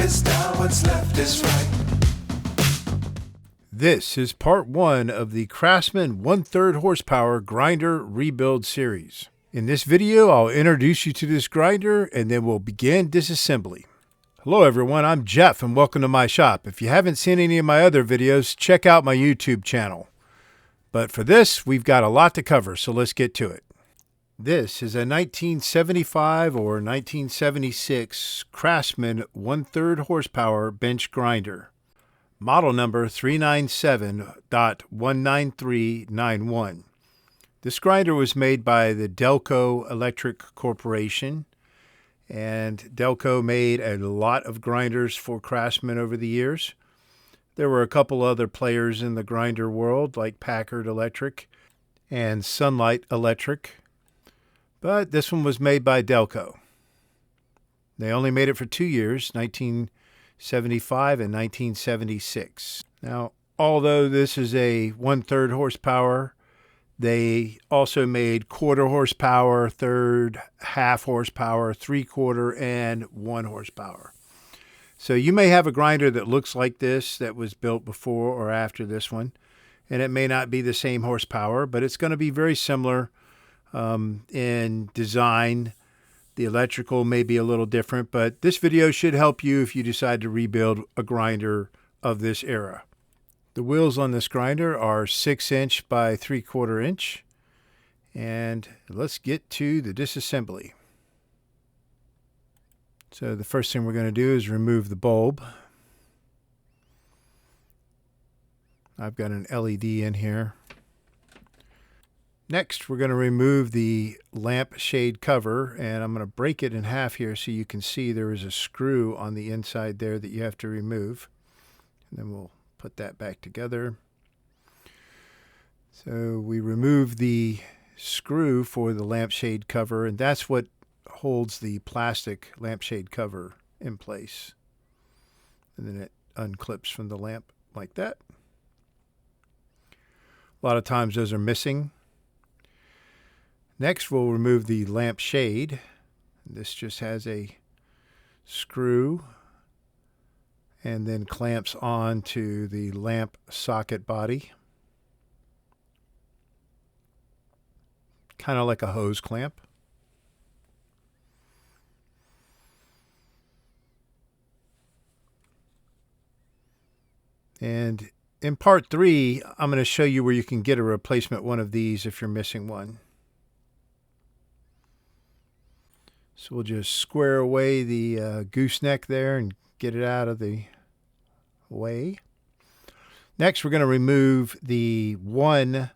is down, what's left is right. This is part 1 of the Craftsman 1/3 horsepower grinder rebuild series. In this video, I'll introduce you to this grinder and then we'll begin disassembly. Hello everyone, I'm Jeff and welcome to my shop. If you haven't seen any of my other videos, check out my YouTube channel. But for this, we've got a lot to cover, so let's get to it. This is a 1975 or 1976 Craftsman 1/3 horsepower bench grinder. Model number 397.19391. This grinder was made by the Delco Electric Corporation, and Delco made a lot of grinders for Craftsman over the years. There were a couple other players in the grinder world like Packard Electric and Sunlight Electric, but this one was made by Delco. They only made it for 2 years, 1975 and 1976. Now, although this is a 1/3 horsepower, they also made 1/4 horsepower, 1/3, 1/2 horsepower, 3/4, and 1 horsepower. So you may have a grinder that looks like this that was built before or after this one, and it may not be the same horsepower, but it's going to be very similar in design. The electrical may be a little different, but this video should help you if you decide to rebuild a grinder of this era. The wheels on this grinder are 6" by 3/4 inch. And let's get to the disassembly. So the first thing we're going to do is remove the bulb. I've got an LED in here. Next, we're going to remove the lamp shade cover, and I'm going to break it in half here so you can see there is a screw on the inside there that you have to remove. And then we'll put that back together. So we remove the screw for the lampshade cover, and that's what holds the plastic lampshade cover in place. And then it unclips from the lamp like that. A lot of times those are missing. Next, we'll remove the lampshade. This just has a screw and then clamps on to the lamp socket body. Kind of like a hose clamp. And in part 3, I'm going to show you where you can get a replacement one of these if you're missing one. So we'll just square away the gooseneck there and get it out of the way. Next, we're going to remove the one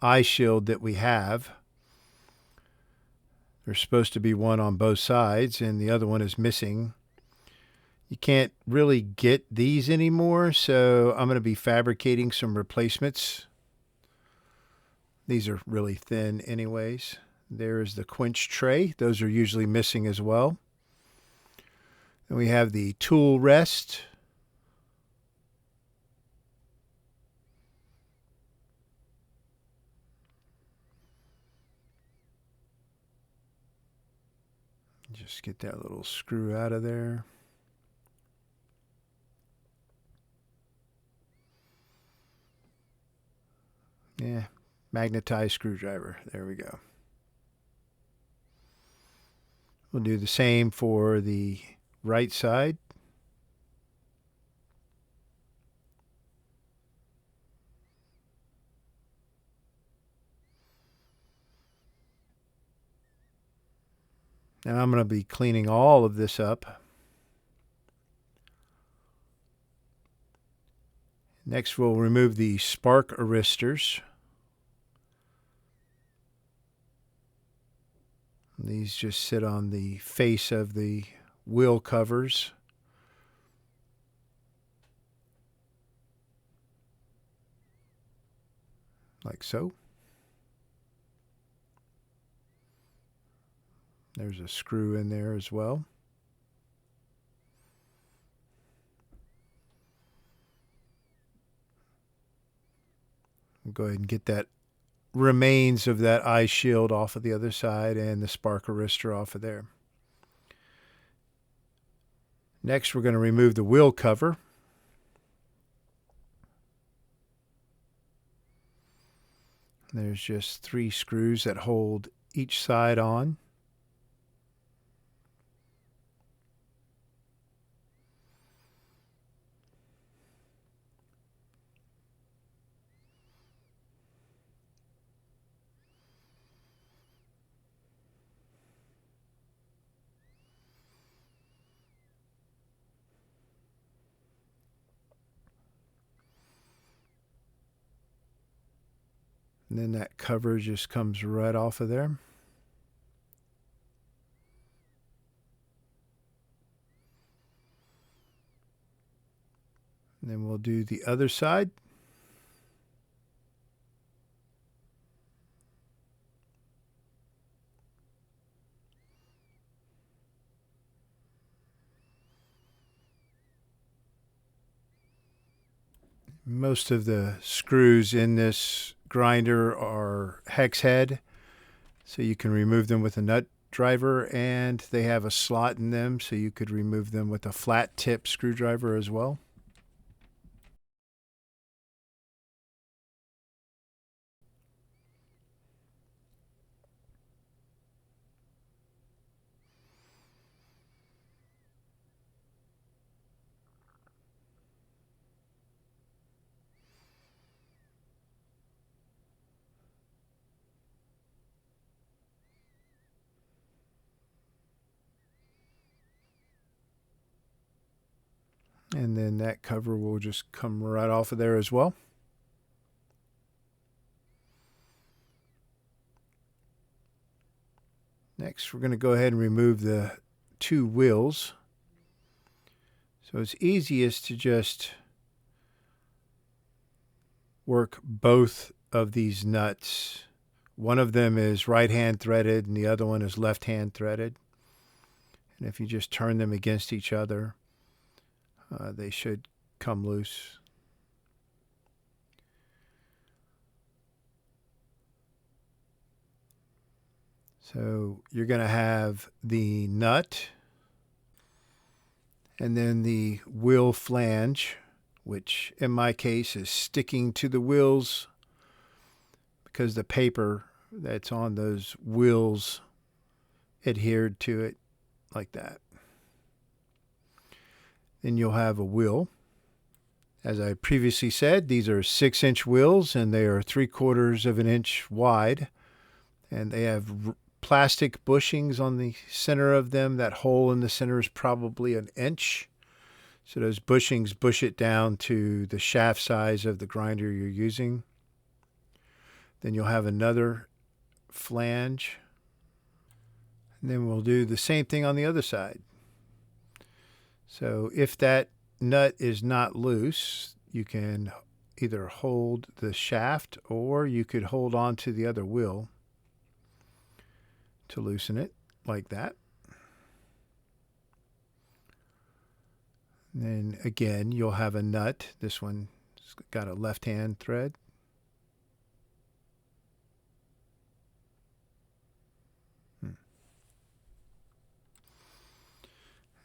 eye shield that we have. There's supposed to be one on both sides, and the other one is missing. You can't really get these anymore, so I'm going to be fabricating some replacements. These are really thin anyways. There is the Quinch tray. Those are usually missing as well. And we have the tool rest. Just get that little screw out of there. Yeah, magnetized screwdriver. There we go. We'll do the same for the right side. Now I'm going to be cleaning all of this up. Next, we'll remove the spark arresters. These just sit on the face of the wheel covers. Like so. There's a screw in there as well. We'll go ahead and get that remains of that eye shield off of the other side and the spark arrestor off of there. Next, we're going to remove the wheel cover. There's just 3 screws that hold each side on. And then that cover just comes right off of there. And then we'll do the other side. Most of the screws in this grinder are hex head, so you can remove them with a nut driver, and they have a slot in them, so you could remove them with a flat tip screwdriver as well. And then that cover will just come right off of there as well. Next, we're going to go ahead and remove the 2 wheels. So it's easiest to just work both of these nuts. One of them is right-hand threaded and the other one is left-hand threaded. And if you just turn them against each other, they should come loose. So you're going to have the nut and then the wheel flange, which in my case is sticking to the wheels because the paper that's on those wheels adhered to it like that. Then you'll have a wheel. As I previously said, these are 6-inch wheels and they are 3/4 of an inch wide, and they have plastic bushings on the center of them. That hole in the center is probably 1 inch. So those bushings bush it down to the shaft size of the grinder you're using. Then you'll have another flange. And then we'll do the same thing on the other side. So if that nut is not loose, you can either hold the shaft or you could hold on to the other wheel to loosen it like that. And then again, you'll have a nut. This one's got a left-hand thread.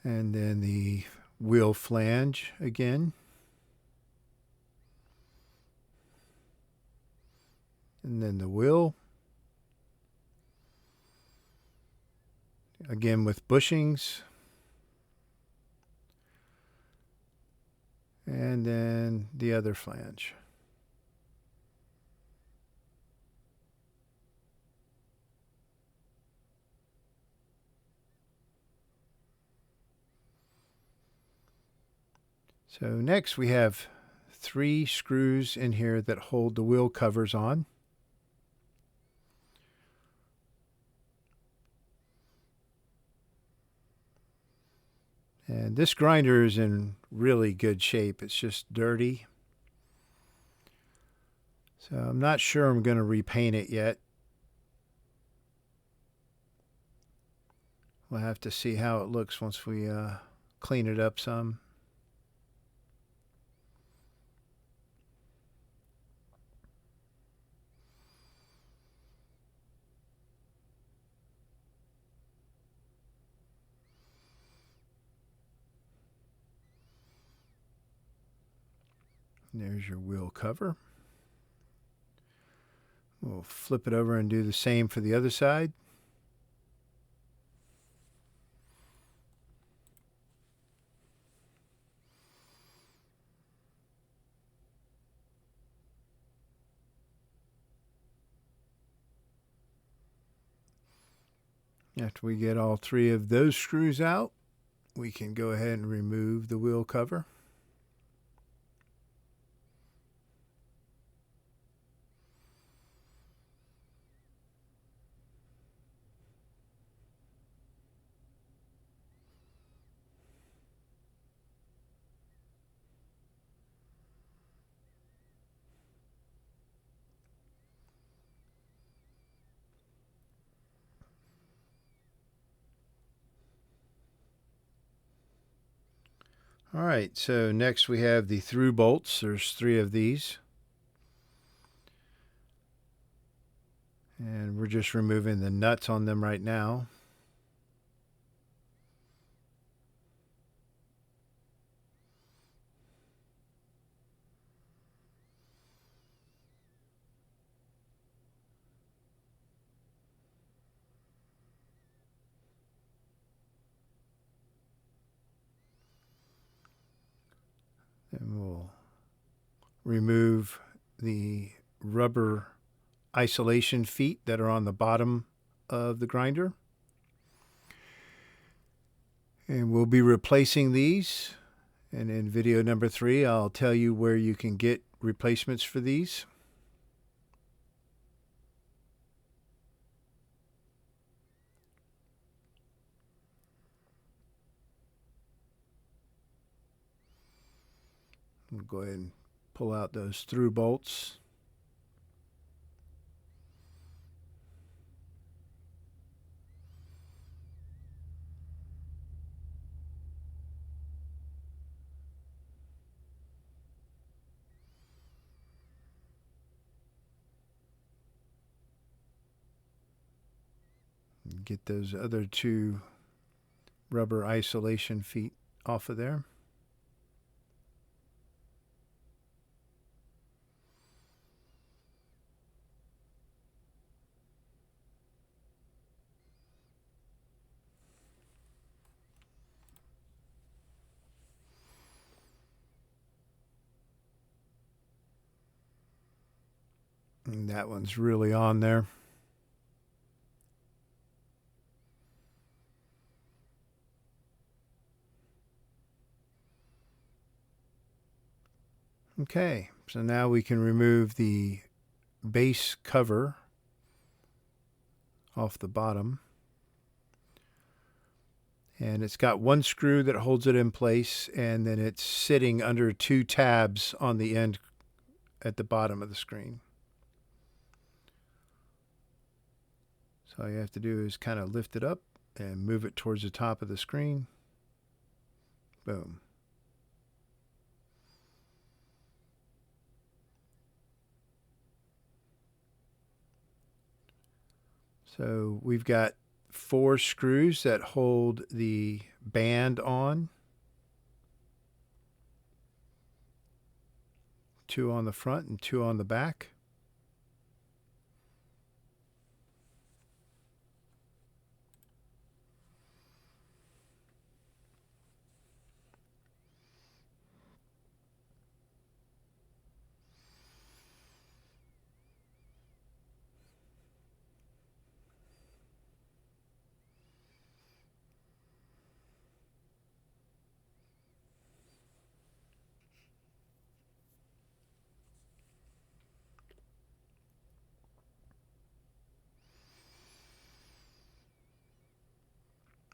And then the wheel flange again. And then the wheel. Again with bushings. And then the other flange. So next we have 3 screws in here that hold the wheel covers on. And this grinder is in really good shape. It's just dirty. So I'm not sure I'm going to repaint it yet. We'll have to see how it looks once we clean it up some. There's your wheel cover. We'll flip it over and do the same for the other side. After we get all three of those screws out, we can go ahead and remove the wheel cover. All right, so next we have the through bolts. There's three of these. And we're just removing the nuts on them right now. And we'll remove the rubber isolation feet that are on the bottom of the grinder. And we'll be replacing these. And in video number 3, I'll tell you where you can get replacements for these. We'll go ahead and pull out those through bolts. Get those other two rubber isolation feet off of there. And that one's really on there. Okay, so now we can remove the base cover off the bottom. And it's got one screw that holds it in place, and then it's sitting under two tabs on the end at the bottom of the screen. So all you have to do is kind of lift it up and move it towards the top of the screen. Boom. So we've got 4 screws that hold the band on. 2 on the front and 2 on the back.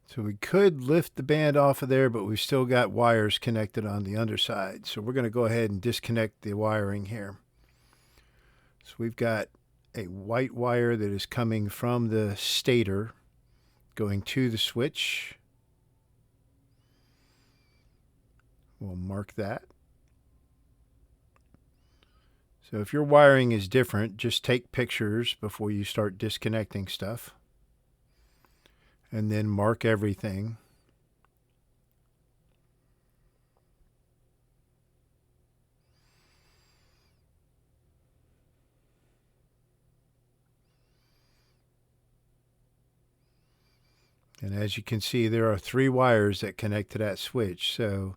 So we could lift the band off of there, but we've still got wires connected on the underside. So we're going to go ahead and disconnect the wiring here. So we've got a white wire that is coming from the stator going to the switch. We'll mark that. So if your wiring is different, just take pictures before you start disconnecting stuff. And then mark everything. And as you can see, there are 3 wires that connect to that switch. So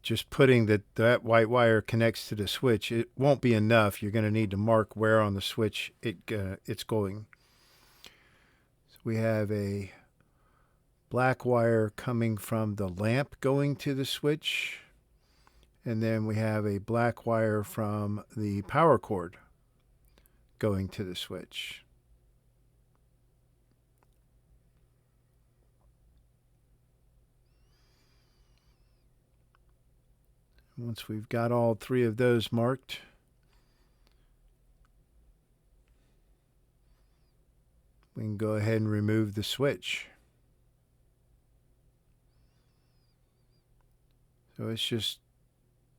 just putting that white wire connects to the switch, it won't be enough. You're going to need to mark where on the switch it's going. So we have a black wire coming from the lamp going to the switch. And then we have a black wire from the power cord going to the switch. Once we've got all 3 of those marked, we can go ahead and remove the switch. So it's just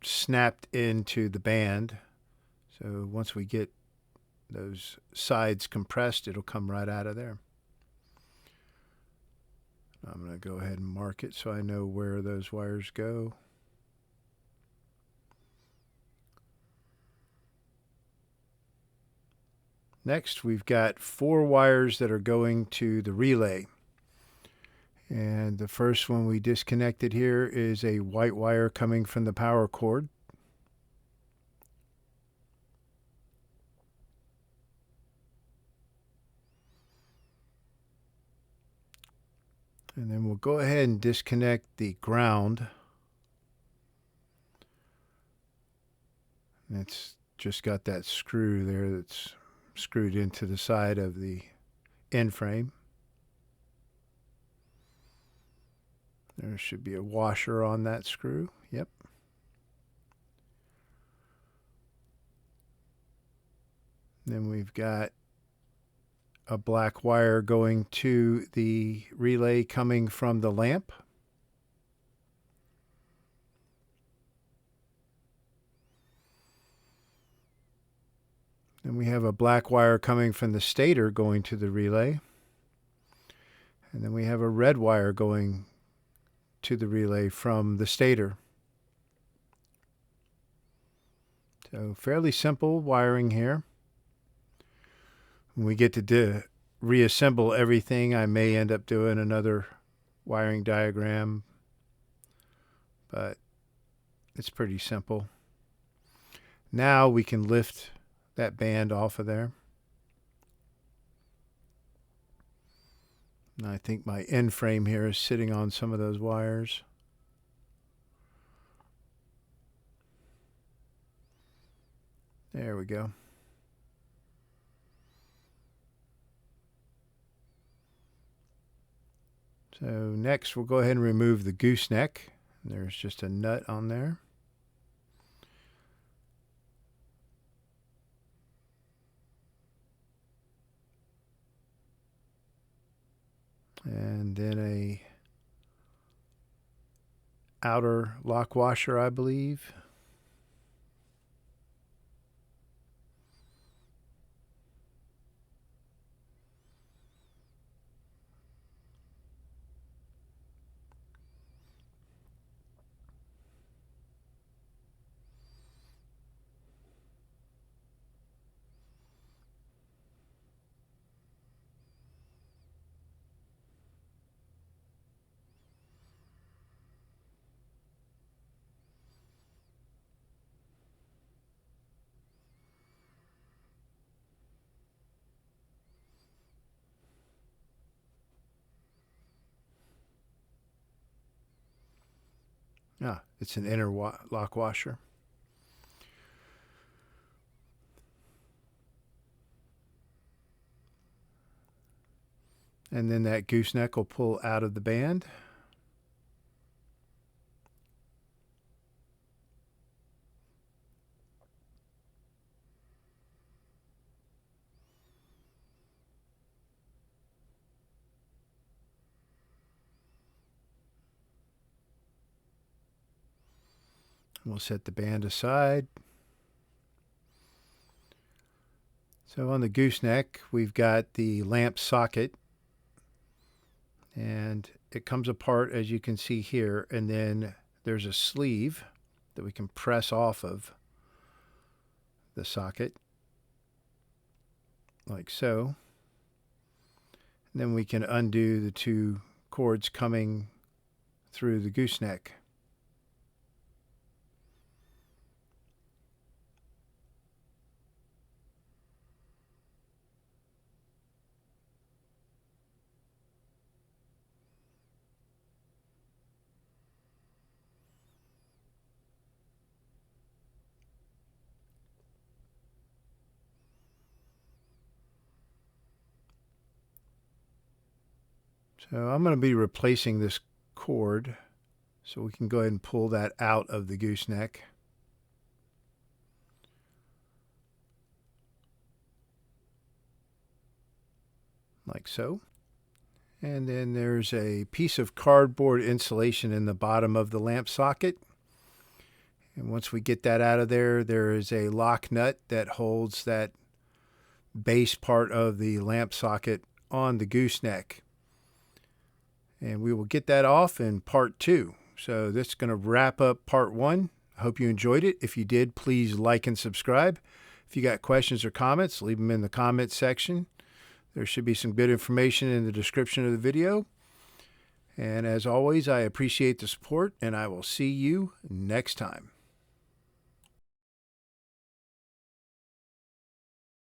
snapped into the band. So once we get those sides compressed, it'll come right out of there. I'm going to go ahead and mark it so I know where those wires go. Next, we've got 4 wires that are going to the relay. And the first one we disconnected here is a white wire coming from the power cord. And then we'll go ahead and disconnect the ground. And it's just got that screw there that's screwed into the side of the end frame. There should be a washer on that screw. Yep. Then we've got a black wire going to the relay coming from the lamp. Then we have a black wire coming from the stator going to the relay. And then we have a red wire going to the relay from the stator. So fairly simple wiring here. When we get to reassemble everything, I may end up doing another wiring diagram, but it's pretty simple. Now we can lift that band off of there. And I think my end frame here is sitting on some of those wires. There we go. So next we'll go ahead and remove the gooseneck. There's just a nut on there. And then a outer lock washer, I believe. It's an inner lock washer. And then that gooseneck will pull out of the band. We'll set the band aside. So on the gooseneck, we've got the lamp socket. And it comes apart, as you can see here. And then there's a sleeve that we can press off of the socket, like so. Then we can undo the two cords coming through the gooseneck. So I'm going to be replacing this cord, so we can go ahead and pull that out of the gooseneck. Like so. And then there's a piece of cardboard insulation in the bottom of the lamp socket. And once we get that out of there, there is a lock nut that holds that base part of the lamp socket on the gooseneck. And we will get that off in part 2. So this is going to wrap up part 1. I hope you enjoyed it. If you did, please like and subscribe. If you got questions or comments, leave them in the comments section. There should be some good information in the description of the video. And as always, I appreciate the support, and I will see you next time.